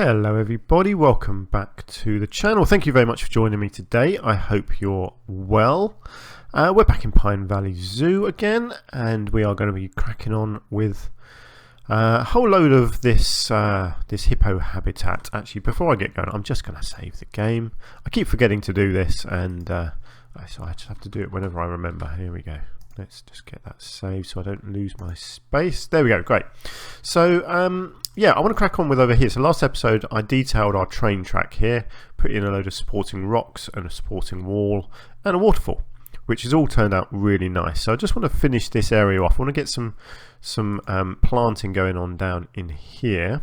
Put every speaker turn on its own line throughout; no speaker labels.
Hello everybody, welcome back to the channel. Thank you very much for joining me today. I hope you're well. We're back in Pine Valley Zoo again, and we are going to be cracking on with a whole load of this hippo habitat. Actually, before I get going, I'm just going to save the game. I keep forgetting to do this, and so I just have to do it whenever I remember. Here we go. Let's just get that saved so I don't lose my space. There we go, great. So yeah, I want to crack on with over here. So last episode I detailed our train track here, put in a load of supporting rocks and a supporting wall and a waterfall, which has all turned out really nice. So I just want to finish this area off. I want to get some planting going on down in here.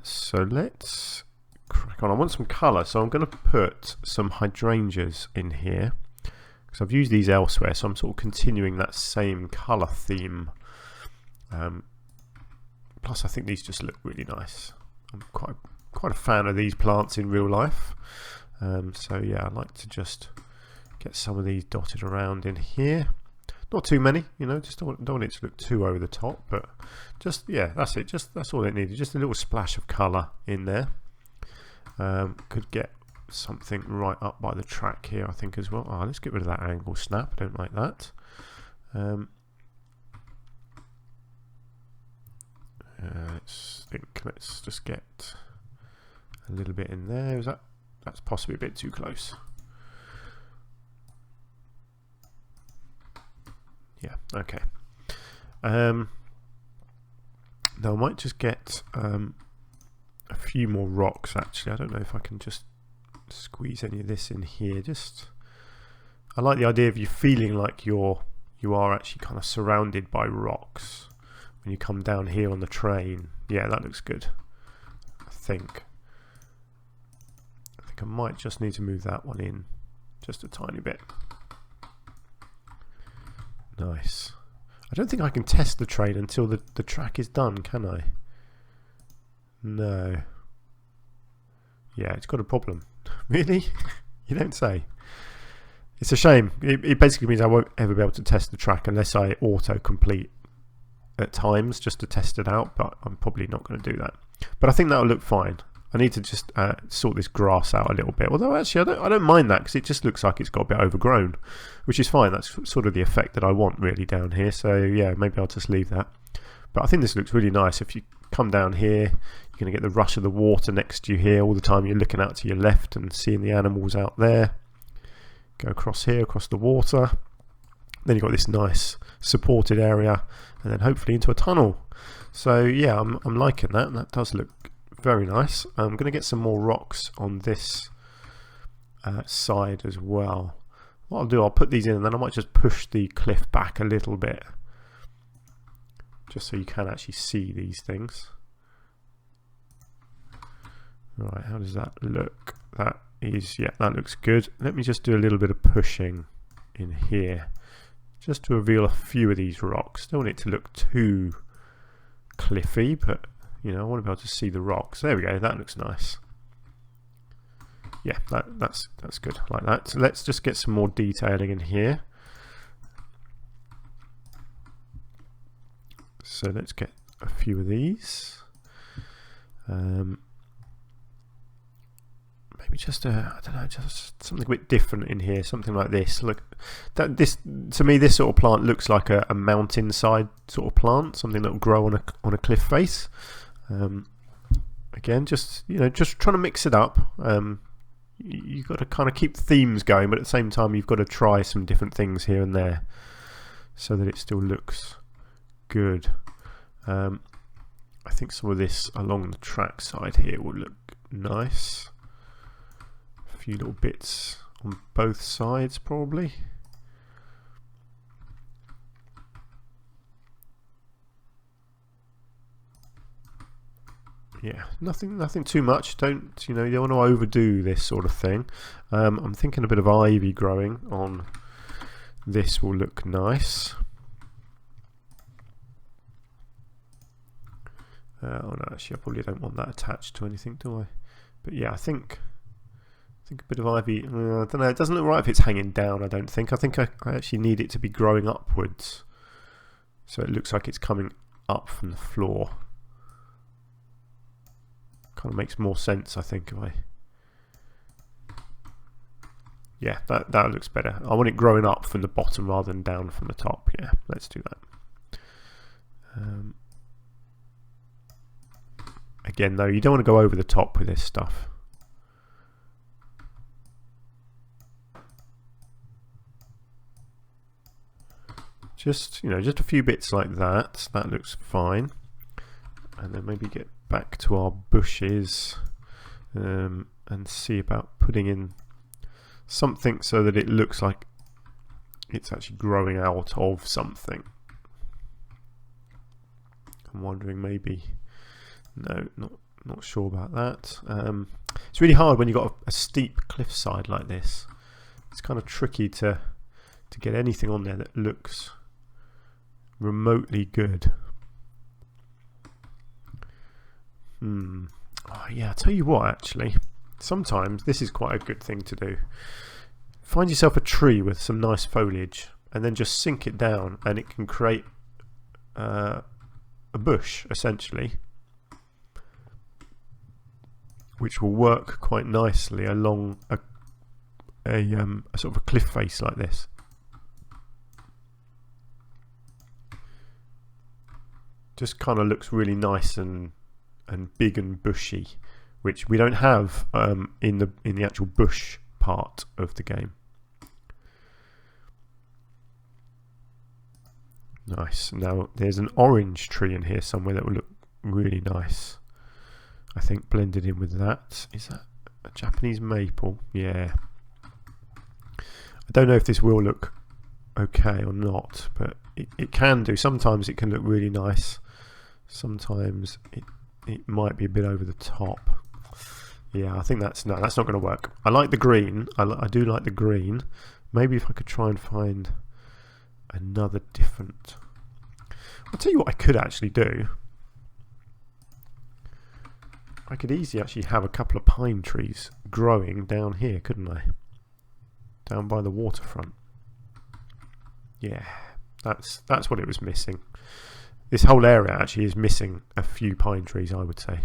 So let's crack on. I want some colour, so I'm going to put some hydrangeas in here, because I've used these elsewhere, so I'm sort of continuing that same colour theme. Plus I think these just look really nice. I'm quite a fan of these plants in real life. So yeah, I'd like to just get some of these dotted around in here. Not too many, you know, just don't want it to look too over the top, but just, yeah, that's it. That's all it needed. Just a little splash of colour in there. Could get something right up by the track here, I think, as well. Oh, let's get rid of that angle snap. I don't like that. Let's just get a little bit in there. That's possibly a bit too close. Yeah, okay. Now I might just get a few more rocks, actually. I don't know if I can just squeeze any of this in here. I like the idea of you feeling like you are actually kind of surrounded by rocks when you come down here on the train. Yeah, that looks good. I think I might just need to move that one in just a tiny bit. Nice. I don't think I can test the train until the track is done, can I? No. Yeah, it's got a problem. Really? You don't say. It's a shame. It basically means I won't ever be able to test the track unless I auto-complete at times just to test it out, but I'm probably not going to do that. But I think that'll look fine. I need to just sort this grass out a little bit, although actually I don't mind that, because it just looks like it's got a bit overgrown, which is fine. That's sort of the effect that I want really down here, so yeah, maybe I'll just leave that. But I think this looks really nice. If you come down here, you're going to get the rush of the water next to you here all the time. You're looking out to your left and seeing the animals out there. Go across here, across the water. Then you've got this nice supported area, and then hopefully into a tunnel. So yeah, I'm liking that. That does look very nice. I'm going to get some more rocks on this side as well. What I'll do, I'll put these in, and then I might just push the cliff back a little bit, just so you can actually see these things. Right, how does that look? That is, yeah, that looks good. Let me just do a little bit of pushing in here, just to reveal a few of these rocks. Don't want it to look too cliffy, but you know, I want to be able to see the rocks. There we go, that looks nice. Yeah, that's good, like that. So let's just get some more detailing in here. So let's get a few of these. Maybe just I don't know, just something a bit different in here, something like this. Look, to me, this sort of plant looks like a mountainside sort of plant, something that will grow on a cliff face. Again, just trying to mix it up. You've got to kind of keep themes going, but at the same time, you've got to try some different things here and there, so that it still looks good. I think some of this along the track side here will look nice. A few little bits on both sides probably. Yeah, nothing too much. You don't want to overdo this sort of thing. I'm thinking a bit of ivy growing on this will look nice. Oh no, actually I probably don't want that attached to anything, do I? But yeah, I think a bit of ivy, I don't know, it doesn't look right if it's hanging down, I don't think. I think I actually need it to be growing upwards, so it looks like it's coming up from the floor. Kind of makes more sense, I think, if I... Yeah, that looks better. I want it growing up from the bottom rather than down from the top. Yeah, let's do that. Again, though, you don't want to go over the top with this stuff. Just, you know, just a few bits like that. That looks fine. And then maybe get back to our bushes and see about putting in something so that it looks like it's actually growing out of something. I'm wondering maybe, no, not sure about that. It's really hard when you've got a steep cliffside like this. It's kind of tricky to get anything on there that looks remotely good. Oh, yeah, I'll tell you what, actually, sometimes this is quite a good thing to do. Find yourself a tree with some nice foliage and then just sink it down, and it can create a bush, essentially, which will work quite nicely along a sort of a cliff face like this. Just kind of looks really nice and big and bushy, which we don't have in the actual bush part of the game. Nice. Now there's an orange tree in here somewhere that will look really nice. I think blended in with that. Is that a Japanese maple? Yeah. I don't know if this will look okay or not, but it can do. Sometimes it can look really nice. Sometimes it might be a bit over the top. Yeah, I think that's not going to work. I like the green. I do like the green. Maybe if I could try and find another different... I'll tell you what I could actually do. I could easily actually have a couple of pine trees growing down here, couldn't I? Down by the waterfront. Yeah, that's what it was missing. This whole area actually is missing a few pine trees, I would say.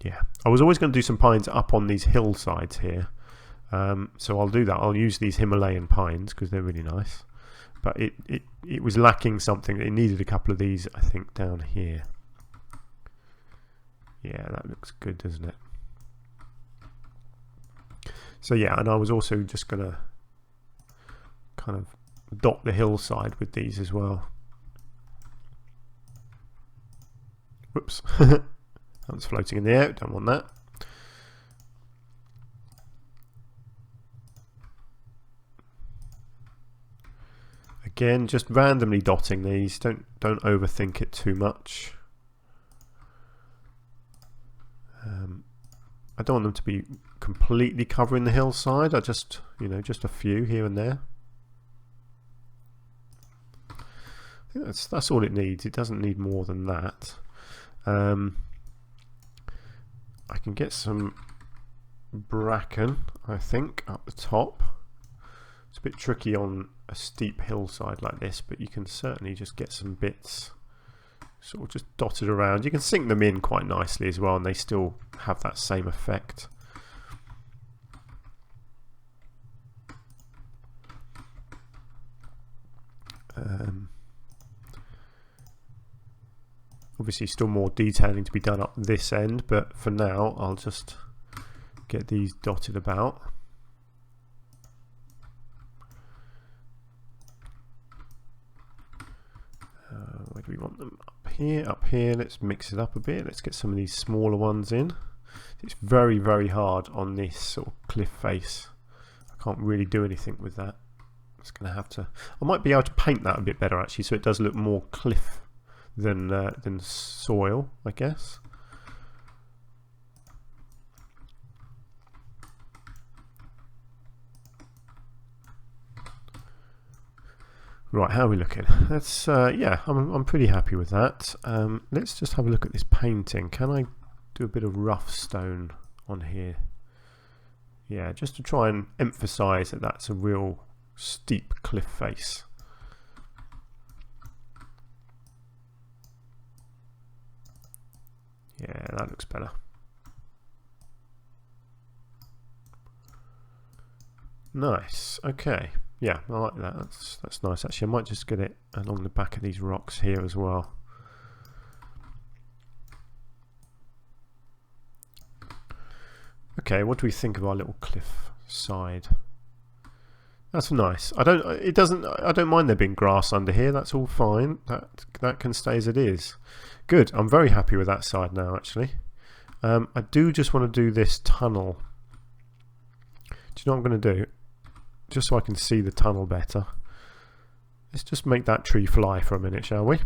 Yeah, I was always going to do some pines up on these hillsides here. So I'll do that. I'll use these Himalayan pines because they're really nice. But it was lacking something. It needed a couple of these, I think, down here. Yeah, that looks good, doesn't it? So yeah, and I was also just going to kind of dot the hillside with these as well. Whoops. That was floating in the air. Don't want that. Again, just randomly dotting these. Don't overthink it too much. I don't want them to be completely covering the hillside. I just, you know, just a few here and there. I think that's all it needs. It doesn't need more than that. I can get some bracken, I think, up the top. It's a bit tricky on a steep hillside like this, but you can certainly just get some bits sort of just dotted around. You can sink them in quite nicely as well, and they still have that same effect. Obviously still more detailing to be done up this end, but for now I'll just get these dotted about. Where do we want them? Up here. Let's mix it up a bit. Let's get some of these smaller ones in. It's very, very hard on this sort of cliff face. I can't really do anything with that. It's going to have to... I might be able to paint that a bit better actually, so it does look more cliff than soil, I guess. Right, how are we looking? That's yeah, I'm pretty happy with that. Let's just have a look at this painting. Can I do a bit of rough stone on here? Yeah, just to try and emphasize that that's a real steep cliff face. Yeah, that looks better. Nice. Okay. Yeah, I like that. That's nice. Actually, I might just get it along the back of these rocks here as well. Okay, what do we think of our little cliff side? That's nice. I don't mind there being grass under here. That's all fine. That can stay as it is. Good. I'm very happy with that side now, actually. I do just want to do this tunnel. Do you know what I'm going to do? Just so I can see the tunnel better. Let's just make that tree fly for a minute, shall we?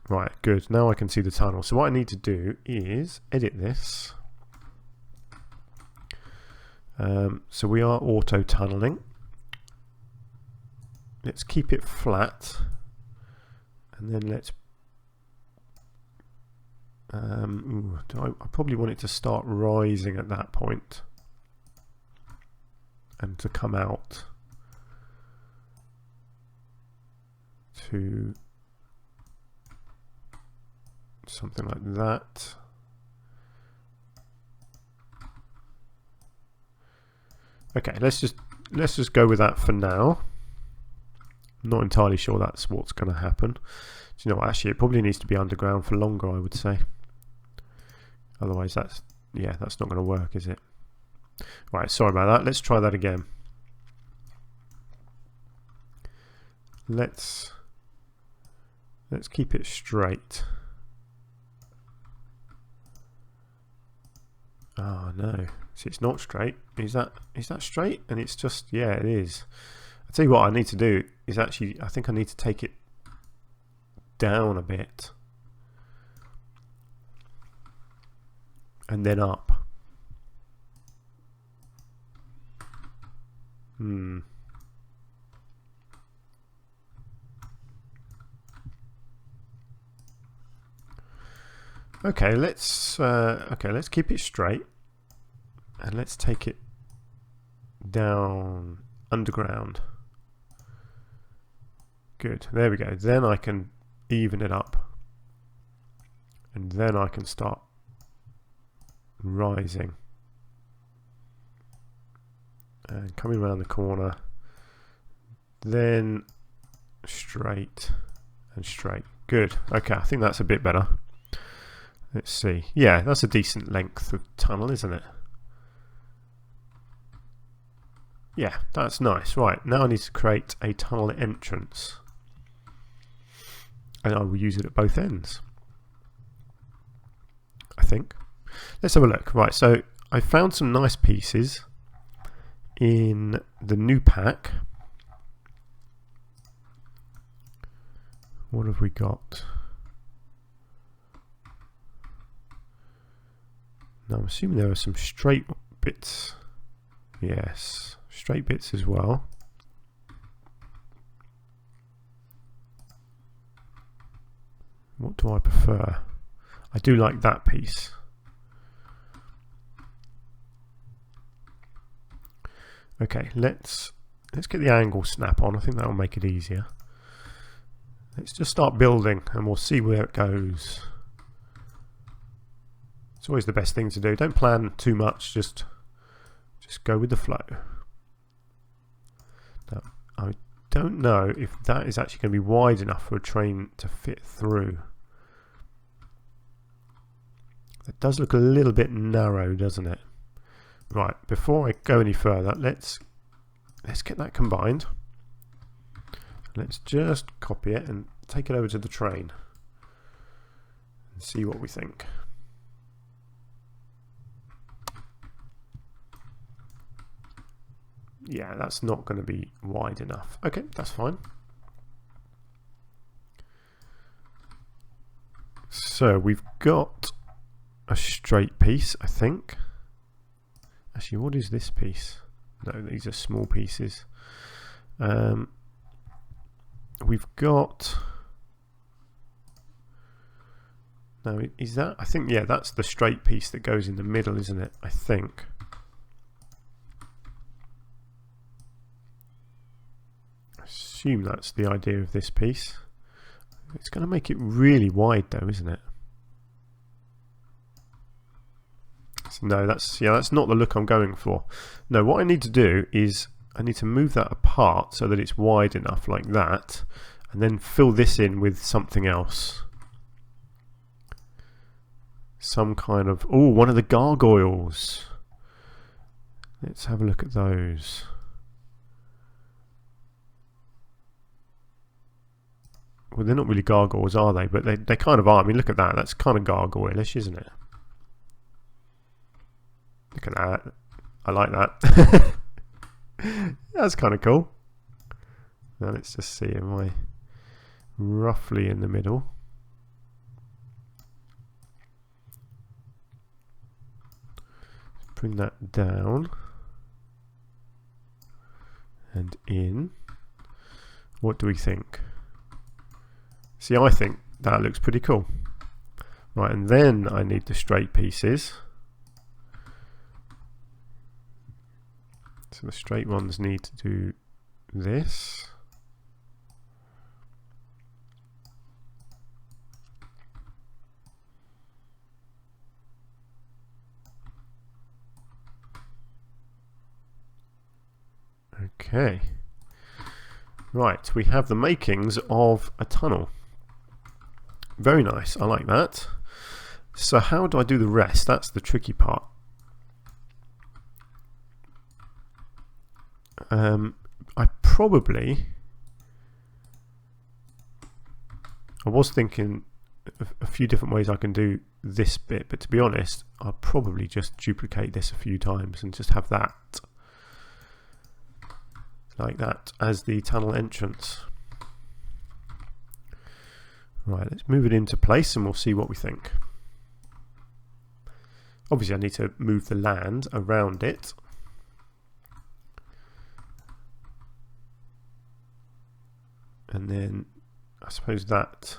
Right, good. Now I can see the tunnel. So what I need to do is edit this. So we are auto tunneling. Let's keep it flat. And then let's... I probably want it to start rising at that point. And to come out to something like that. Okay, let's just go with that for now. I'm not entirely sure that's what's going to happen. Do you know what? Actually, it probably needs to be underground for longer, I would say. Otherwise, that's not going to work, is it? Right, sorry about that. Let's try that again. Let's keep it straight. Oh no, see, it's not straight. Is that straight? And it's just, yeah, it is. I'll tell you what I need to do is actually, I think I need to take it down a bit and then up. Okay, let's keep it straight and let's take it down underground. Good, there we go. Then I can even it up and then I can start rising and coming around the corner, then straight and straight. Good. Okay, I think that's a bit better. Let's see. Yeah, that's a decent length of tunnel, isn't it? Yeah, that's nice. Right, now I need to create a tunnel entrance. And I will use it at both ends, I think. Let's have a look. Right, so I found some nice pieces in the new pack. What have we got? Now I'm assuming there are some straight bits. Yes, straight bits as well. What do I prefer? I do like that piece. Okay, let's get the angle snap on. I think that will make it easier. Let's just start building and we'll see where it goes. It's always the best thing to do. Don't plan too much, just go with the flow. Now, I don't know if that is actually going to be wide enough for a train to fit through. It does look a little bit narrow, doesn't it? Right, before I go any further, let's get that combined. Let's just copy it and take it over to the train and see what we think. Yeah, that's not going to be wide enough. Okay, that's fine. So we've got a straight piece, I think. Actually, what is this piece? No, these are small pieces. We've got... Now, is that... I think, yeah, that's the straight piece that goes in the middle, isn't it? I think. I assume that's the idea of this piece. It's going to make it really wide though, isn't it? So no, that's not the look I'm going for. No, what I need to do is I need to move that apart so that it's wide enough like that, and then fill this in with something else. Some kind of, oh, one of the gargoyles. Let's have a look at those. Well, they're not really gargoyles, are they? But they kind of are. I mean, look at that. That's kind of gargoyle-ish, isn't it? Look at that. I like that. That's kind of cool. Now let's just see, am I roughly in the middle? Bring that down and in. What do we think? See, I think that looks pretty cool. Right, and then I need the straight pieces. So the straight ones need to do this. Okay. Right, we have the makings of a tunnel. Very nice, I like that. So how do I do the rest? That's the tricky part. I was thinking a few different ways I can do this bit, but to be honest, I'll probably just duplicate this a few times and just have that like that as the tunnel entrance. Right, let's move it into place and we'll see what we think. Obviously I need to move the land around it. And then I suppose that,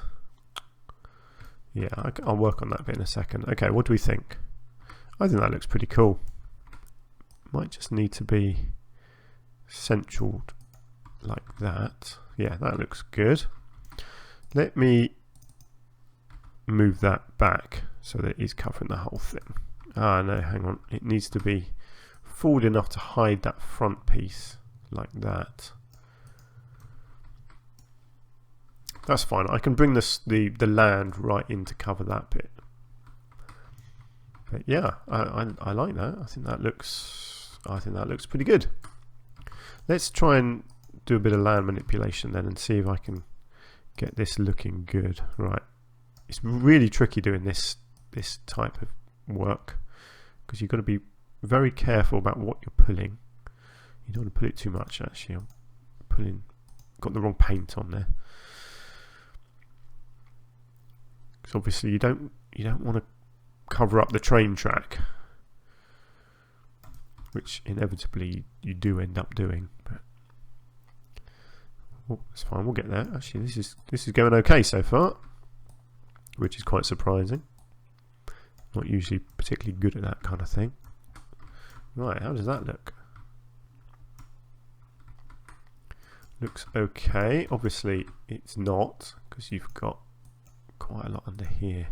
yeah, I'll work on that bit in a second. Okay, what do we think? I think that looks pretty cool. Might just need to be centraled like that. Yeah, that looks good. Let me move that back so that it's covering the whole thing. Ah, no, hang on. It needs to be forward enough to hide that front piece like that. That's fine. I can bring this the land right in to cover that bit. But yeah, I like that. I think that looks pretty good. Let's try and do a bit of land manipulation then and see if I can get this looking good. Right. It's really tricky doing this type of work because you've got to be very careful about what you're pulling. You don't want to put it too much actually. I'm pulling, got the wrong paint on there. Because obviously you don't want to cover up the train track, which inevitably you do end up doing. But oh, it's fine, we'll get there. Actually, this is going okay so far, which is quite surprising. Not usually particularly good at that kind of thing. Right, how does that look? Looks okay. Obviously, it's not because you've got quite a lot under here.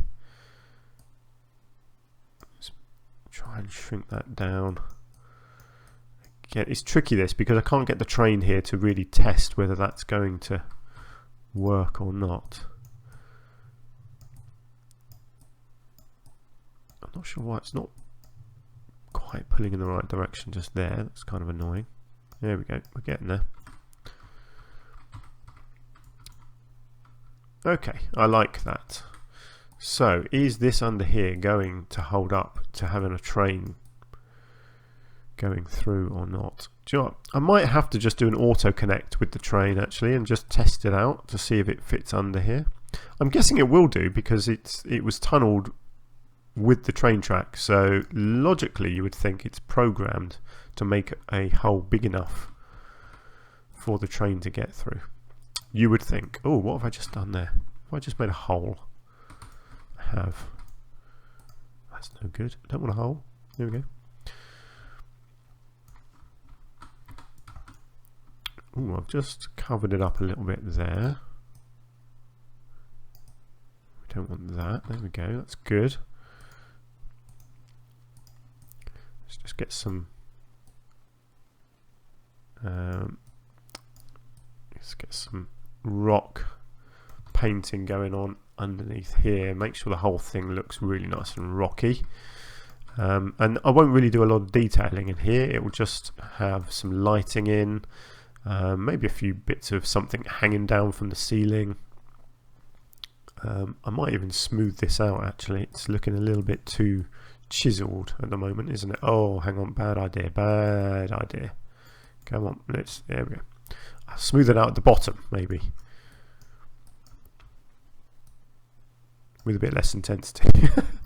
Let's try and shrink that down. Again, it's tricky this because I can't get the train here to really test whether that's going to work or not. I'm not sure why it's not quite pulling in the right direction just there. That's kind of annoying. There we go, we're getting there. Okay, I like that. So, is this under here going to hold up to having a train going through or not? Do you know what? I might have to just do an auto connect with the train actually and just test it out to see if it fits under here. I'm guessing it will do because it was tunnelled with the train track, so logically you would think it's programmed to make a hole big enough for the train to get through. You would think, oh, what have I just done there? Have I just made a hole? I have. That's no good. I don't want a hole. There we go. Oh, I've just covered it up a little bit there. don't want that. There we go. That's good. Let's just get some. Let's get some rock painting going on underneath here. Make sure the whole thing looks really nice and rocky. And I won't really do a lot of detailing in here. It will just have some lighting in, maybe a few bits of something hanging down from the ceiling. I might even smooth this out actually. It's looking a little bit too chiseled at the moment, isn't it? Oh, hang on, bad idea, bad idea. Come on, there we go. I'll smooth it out at the bottom maybe, with a bit less intensity.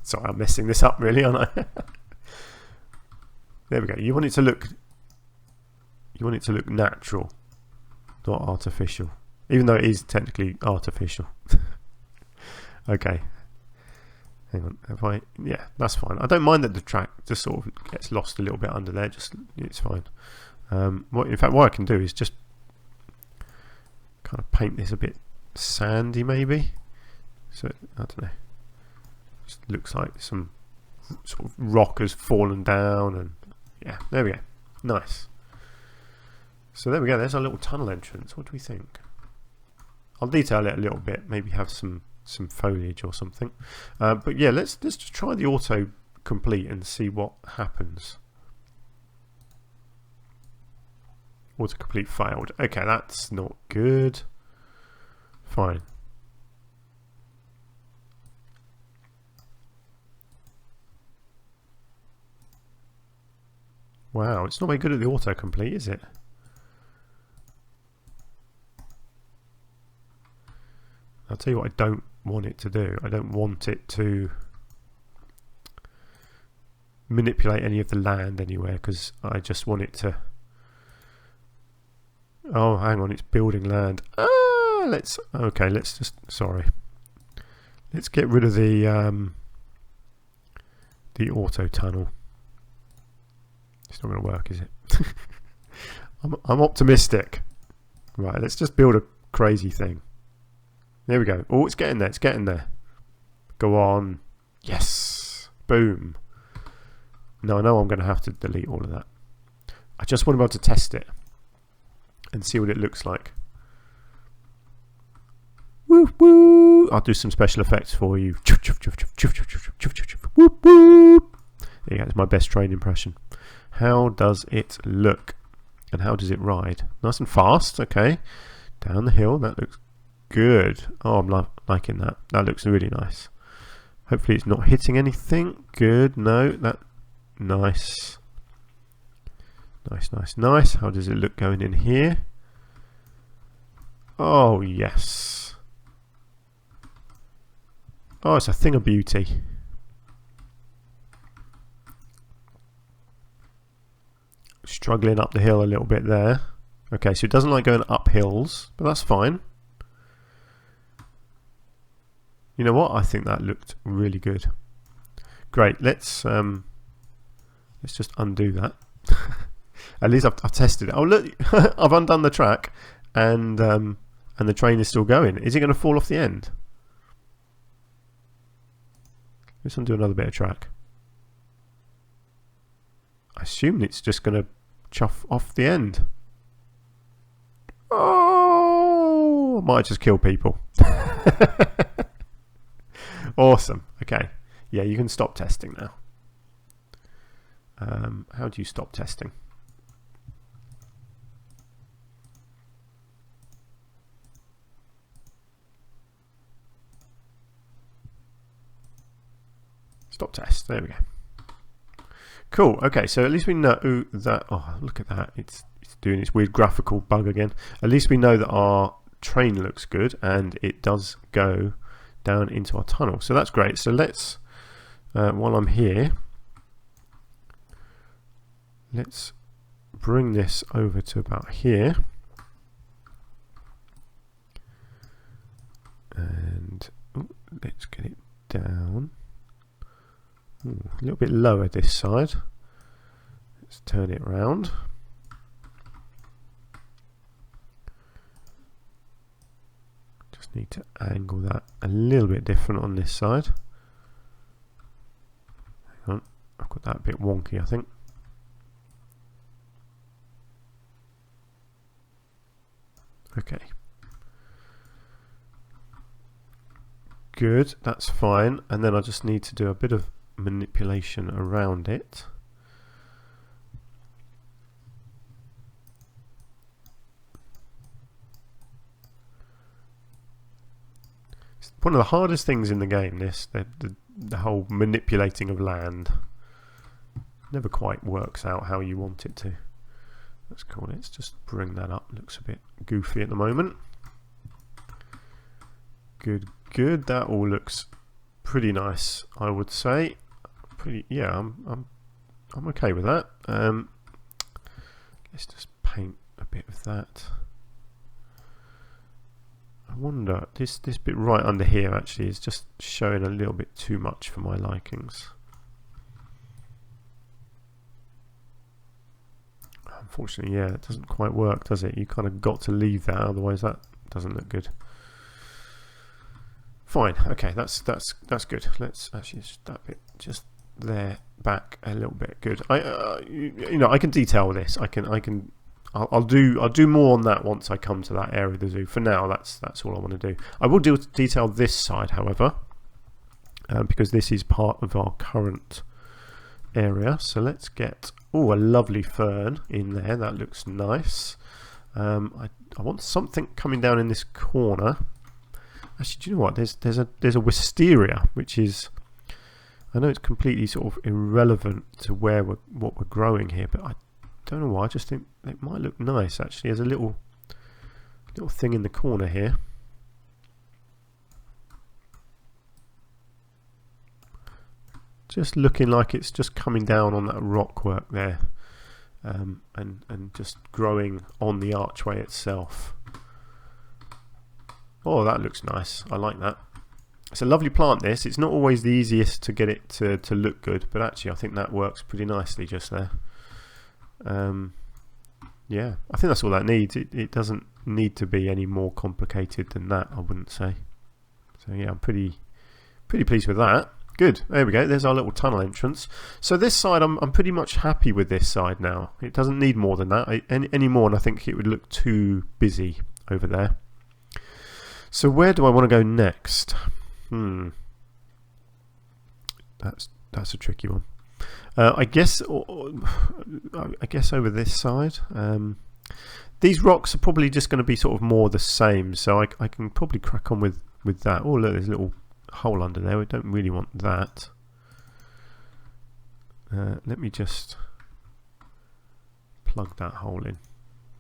Sorry, I'm messing this up really, aren't I? There we go. You want it to look natural, not artificial, even though it is technically artificial. Okay. Hang on. Yeah, that's fine. I don't mind that the track just sort of gets lost a little bit under there. It's fine. In fact, what I can do is just kind of paint this a bit sandy, maybe. So I don't know. Just looks like some sort of rock has fallen down, and yeah, there we go. Nice. So there we go. There's our little tunnel entrance. What do we think? I'll detail it a little bit. Maybe have some foliage or something. But yeah, let's just try the auto complete and see what happens. Autocomplete failed. Okay, that's not good. Fine. Wow, it's not very good at the autocomplete, is it? I'll tell you what I don't want it to do. I don't want it to manipulate any of the land anywhere, because I just want it to... Oh, hang on, it's building land. Let's get rid of the auto tunnel. It's not going to work, is it? I'm optimistic. Right, let's just build a crazy thing. There we go. Oh, it's getting there. It's getting there. Go on. Yes. Boom. No, I know I'm going to have to delete all of that. I just want to be able to test it and see what it looks like. Woo woo. I'll do some special effects for you. Whoop whoop. There you go. It's my best train impression. How does it look? And how does it ride? Nice and fast. Okay. Down the hill. That looks good. Oh, I'm liking that. That looks really nice. Hopefully it's not hitting anything. Good. No. That nice. Nice, nice, nice. How does it look going in here? Oh, yes. Oh, it's a thing of beauty. Struggling up the hill a little bit there. Okay, so it doesn't like going up hills, but that's fine. You know what? I think that looked really good. Great. Let's just undo that. At least I've tested it. Oh look, I've undone the track, and the train is still going. Is it going to fall off the end? Let's undo another bit of track. I assume it's just going to chuff off the end. Oh, I might just kill people. Awesome. Okay. Yeah, you can stop testing now. How do you stop testing? Stop test. There we go. Cool. Okay, so at least we know that. Oh, look at that! It's doing its weird graphical bug again. At least we know that our train looks good and it does go down into our tunnel. So that's great. So let's, while I'm here, let's bring this over to about here, and let's get it down. A little bit lower this side. Let's turn it round. Just need to angle that a little bit different on this side. Hang on, I've got that a bit wonky, I think. Okay. Good, that's fine. And then I just need to do a bit of manipulation around it. It's one of the hardest things in the game, this, the whole manipulating of land. Never quite works out how you want it to. That's cool. Let's just bring that up. Looks a bit goofy at the moment. Good, good. That all looks pretty nice, I would say. Pretty, yeah. I'm okay with that. Let's just paint a bit of that. I wonder, this bit right under here actually is just showing a little bit too much for my likings. Unfortunately, yeah, it doesn't quite work, does it? You kind of got to leave that, otherwise that doesn't look good. Fine, okay, that's good. Let's actually just that bit just there back a little bit. Good. You know, I can detail this. I'll do more on that once I come to that area of the zoo. For now, that's all I want to do. I will detail this side, however, because this is part of our current area. So let's get a lovely fern in there. That looks nice. I want something coming down in this corner. Actually, do you know what? There's a wisteria, which is, I know it's completely sort of irrelevant to what we're growing here, but I don't know why. I just think it might look nice. Actually, there's a little thing in the corner here. Just looking like it's just coming down on that rock work there, and just growing on the archway itself. Oh, that looks nice. I like that. It's a lovely plant, this. It's not always the easiest to get it to look good, but actually I think that works pretty nicely just there. Yeah, I think that's all that needs. It doesn't need to be any more complicated than that, I wouldn't say. So yeah, I'm pretty pleased with that. Good, there we go. There's our little tunnel entrance. So this side, I'm pretty much happy with this side now. It doesn't need more than that any more, and I think it would look too busy over there. So where do I want to go next? That's a tricky one. I guess over this side. These rocks are probably just going to be sort of more the same, so I can probably crack on with that. Oh look, there's a little hole under there. We don't really want that. Let me just plug that hole in.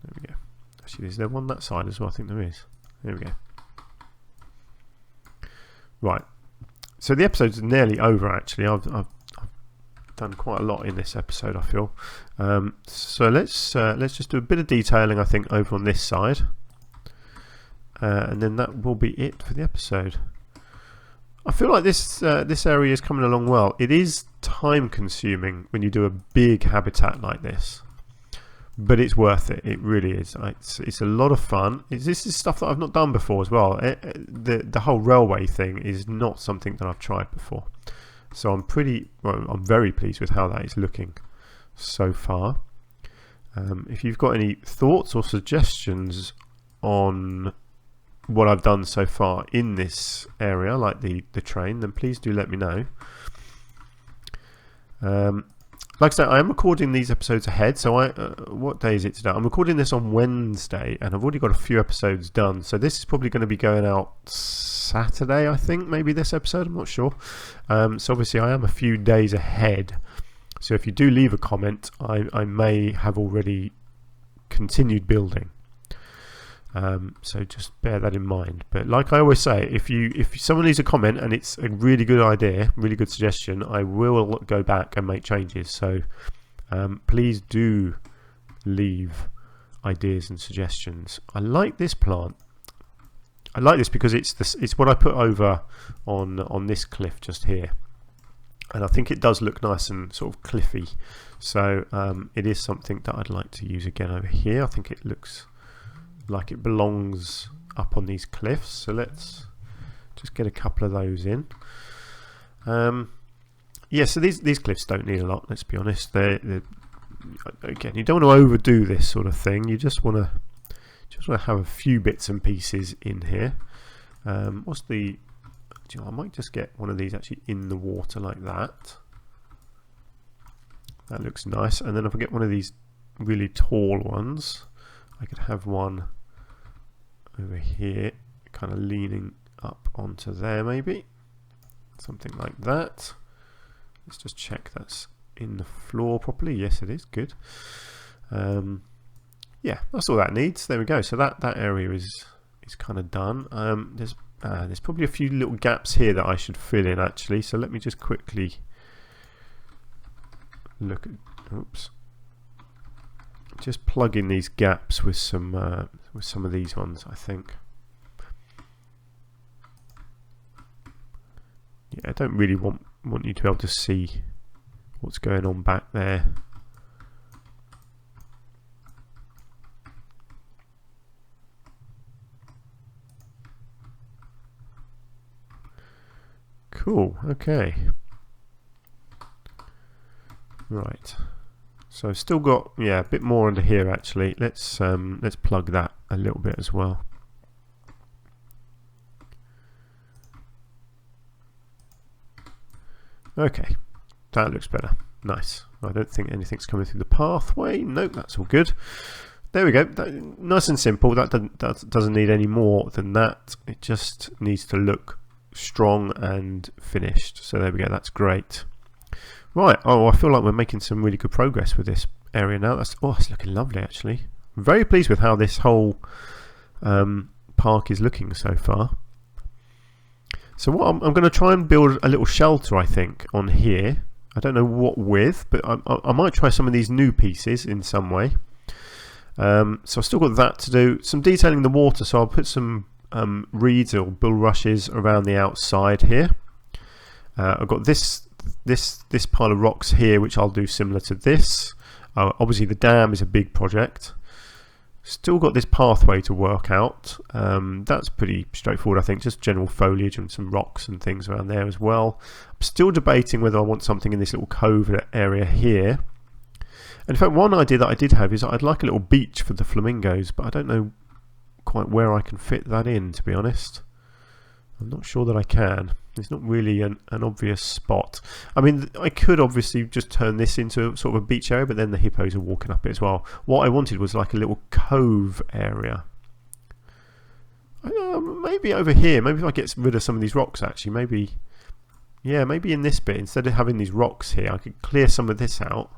There we go. Actually, is there one that side as well? I think there is. There we go. Right, so the episode's nearly over. Actually, I've done quite a lot in this episode, I feel. So let's just do a bit of detailing, I think, over on this side, and then that will be it for the episode. I feel like this area is coming along well. It is time consuming when you do a big habitat like this, but it's worth it. It really is. It's a lot of fun. This is stuff that I've not done before as well. The whole railway thing is not something that I've tried before. So I'm very pleased with how that is looking so far. If you've got any thoughts or suggestions on what I've done so far in this area, like the train, then please do let me know. Like I said, I am recording these episodes ahead, so what day is it today? I'm recording this on Wednesday, and I've already got a few episodes done, so this is probably going to be going out Saturday, I think, maybe this episode, I'm not sure. So obviously I am a few days ahead, so if you do leave a comment, I may have already continued building. So just bear that in mind. But like I always say, if someone leaves a comment and it's a really good idea, really good suggestion, I will go back and make changes. So please do leave ideas and suggestions. I like this plant. I like this because it's what I put over on this cliff just here, and I think it does look nice and sort of cliffy. So it is something that I'd like to use again over here. I think it looks like it belongs up on these cliffs. So let's just get a couple of those in. Yeah, so these cliffs don't need a lot, let's be honest. They're again, you don't want to overdo this sort of thing. You just want to have a few bits and pieces in here. What's the... I might just get one of these actually in the water like that. That looks nice. And then if I get one of these really tall ones, I could have one over here, kind of leaning up onto there maybe. Something like that. Let's just check that's in the floor properly. Yes, it is. Good. Yeah, that's all that needs. There we go. So that area is kind of done. There's probably a few little gaps here that I should fill in actually. So let me just quickly look at. Oops. Just plug in these gaps with some of these ones, I think. Yeah, I don't really want you to be able to see what's going on back there. Cool. Okay. Right. So I've still got a bit more under here actually. Let's plug that a little bit as well. Okay, that looks better. Nice. I don't think anything's coming through the pathway. Nope, that's all good. There we go. Nice and simple. That doesn't need any more than that. It just needs to look strong and finished. So there we go. That's great. Right. Oh, I feel like we're making some really good progress with this area now. It's looking lovely actually. I'm very pleased with how this whole park is looking so far. So what I'm going to try and build a little shelter, I think, on here. I don't know what with, but I might try some of these new pieces in some way. So I've still got that to do. Some detailing the water, so I'll put some reeds or bulrushes around the outside here. I've got this pile of rocks here, which I'll do similar to this. Obviously, the dam is a big project. Still got this pathway to work out. That's pretty straightforward, I think. Just general foliage and some rocks and things around there as well. I'm still debating whether I want something in this little cove area here. And in fact, one idea that I did have is I'd like a little beach for the flamingos, but I don't know quite where I can fit that in, to be honest. I'm not sure that I can. It's not really an obvious spot. I mean, I could obviously just turn this into sort of a beach area, but then the hippos are walking up it as well. What I wanted was like a little cove area. Maybe over here. Maybe if I get rid of some of these rocks, actually. Maybe in this bit, instead of having these rocks here, I could clear some of this out.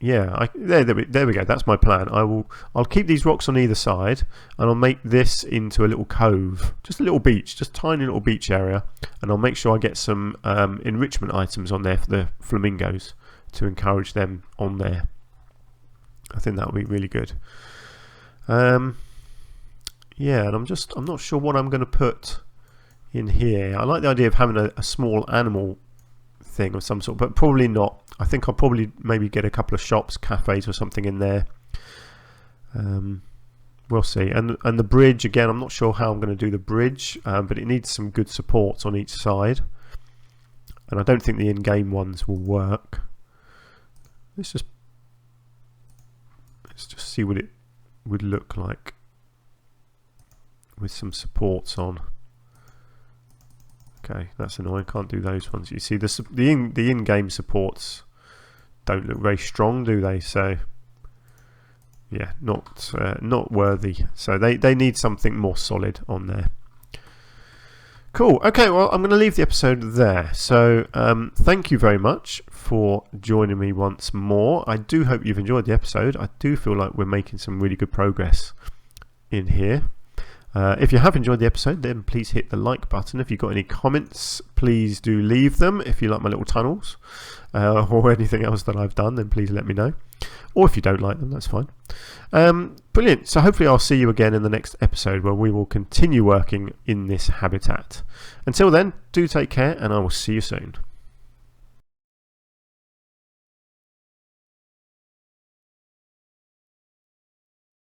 Yeah, there we go. That's my plan. I'll keep these rocks on either side, and I'll make this into a little cove, just a little beach, just tiny little beach area, and I'll make sure I get some enrichment items on there for the flamingos to encourage them on there. I think that would be really good. Yeah, and I'm not sure what I'm going to put in here. I like the idea of having a small animal thing of some sort, but probably not. I think I'll probably maybe get a couple of shops, cafes or something in there. We'll see. And the bridge, again, I'm not sure how I'm going to do the bridge, but it needs some good supports on each side. And I don't think the in-game ones will work. Let's just see what it would look like with some supports on. Okay, that's annoying. Can't do those ones. You see, the in-game supports don't look very strong, do they? So, yeah, not worthy. So they need something more solid on there. Cool. Okay, well, I'm going to leave the episode there. So, thank you very much for joining me once more. I do hope you've enjoyed the episode. I do feel like we're making some really good progress in here. If you have enjoyed the episode, then please hit the like button. If you've got any comments, please do leave them. If you like my little tunnels or anything else that I've done, then please let me know. Or if you don't like them, that's fine. Brilliant. So hopefully I'll see you again in the next episode where we will continue working in this habitat. Until then, do take care and I will see you soon.